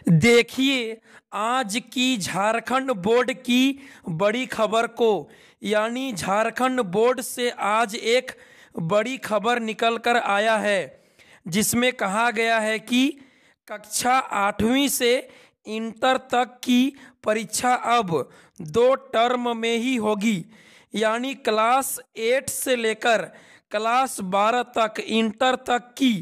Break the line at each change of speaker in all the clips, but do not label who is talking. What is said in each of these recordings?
देखिए आज की झारखंड बोर्ड की बड़ी खबर को, यानी झारखंड बोर्ड से आज एक बड़ी खबर निकल कर आया है जिसमें कहा गया है कि कक्षा 8वीं से इंटर तक की परीक्षा अब 2 टर्म में ही होगी। यानी क्लास 8 से लेकर क्लास 12 तक इंटर तक की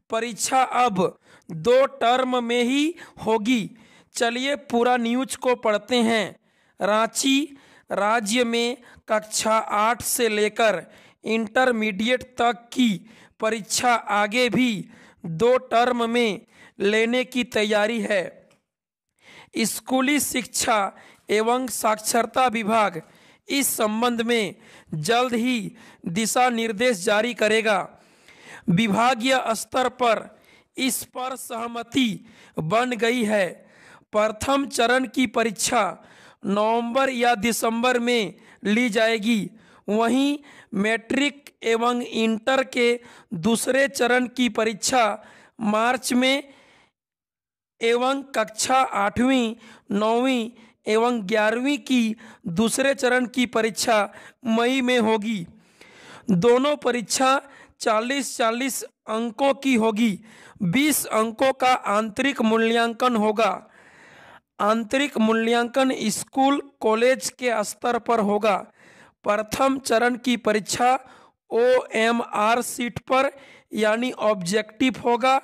परीक्षा अब 2 टर्म में ही होगी। चलिए पूरा न्यूज को पढ़ते हैं। रांची राज्य में कक्षा 8 से लेकर इंटरमीडिएट तक की परीक्षा आगे भी 2 टर्म में लेने की तैयारी है। स्कूली शिक्षा एवं साक्षरता विभाग इस संबंध में जल्द ही दिशा निर्देश जारी करेगा। विभागीय स्तर पर इस पर सहमति बन गई है। प्रथम चरण की परीक्षा नवंबर या दिसंबर में ली जाएगी। वहीं मैट्रिक एवं इंटर के दूसरे चरण की परीक्षा मार्च में एवं कक्षा 8वीं 9वीं एवं 11वीं की दूसरे चरण की परीक्षा मई में होगी। दोनों परीक्षा 40-40 अंकों की होगी। 20 अंकों का आंतरिक मूल्यांकन होगा। आंतरिक मूल्यांकन स्कूल कॉलेज के स्तर पर होगा। प्रथम चरण की परीक्षा OMR सीट पर यानी ऑब्जेक्टिव होगा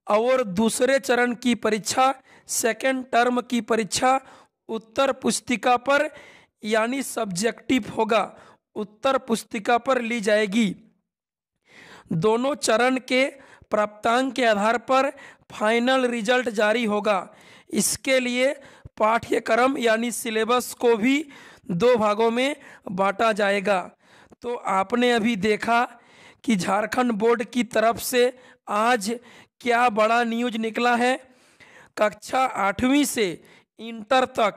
और दूसरे चरण की परीक्षा सेकेंड टर्म की परीक्षा उत्तर पुस्तिका पर यानी सब्जेक्टिव होगा, उत्तर पुस्तिका पर ली जाएगी। दोनों चरण के प्राप्तांक के आधार पर फाइनल रिजल्ट जारी होगा। इसके लिए पाठ्यक्रम यानी सिलेबस को भी 2 भागों में बांटा जाएगा। तो आपने अभी देखा कि झारखंड बोर्ड की तरफ से आज क्या बड़ा न्यूज निकला है। कक्षा 8वीं से इंटर तक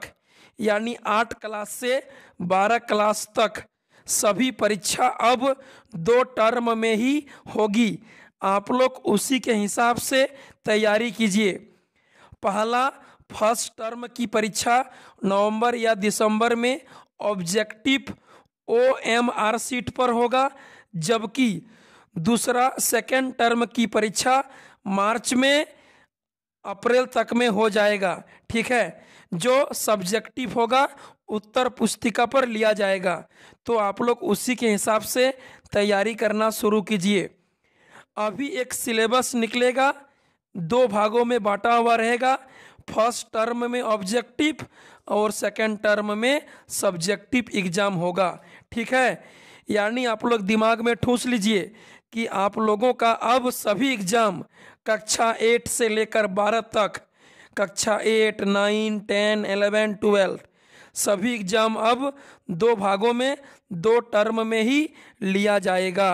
यानी 8 क्लास से 12 क्लास तक सभी परीक्षा अब 2 टर्म में ही होगी। आप लोग उसी के हिसाब से तैयारी कीजिए। पहला फर्स्ट टर्म की परीक्षा नवंबर या दिसंबर में ऑब्जेक्टिव OMR सीट पर होगा, जबकि दूसरा सेकेंड टर्म की परीक्षा मार्च में अप्रैल तक में हो जाएगा। ठीक है, जो सब्जेक्टिव होगा उत्तर पुस्तिका पर लिया जाएगा। तो आप लोग उसी के हिसाब से तैयारी करना शुरू कीजिए। अभी एक सिलेबस निकलेगा, 2 भागों में बांटा हुआ रहेगा। फर्स्ट टर्म में ऑब्जेक्टिव और सेकेंड टर्म में सब्जेक्टिव एग्जाम होगा। ठीक है, यानी आप लोग दिमाग में ठूस लीजिए कि आप लोगों का अब सभी एग्जाम कक्षा 8 से लेकर 12 तक, कक्षा 8, 9, 10, 11, 12 सभी एग्जाम अब 2 भागों में 2 टर्म में ही लिया जाएगा।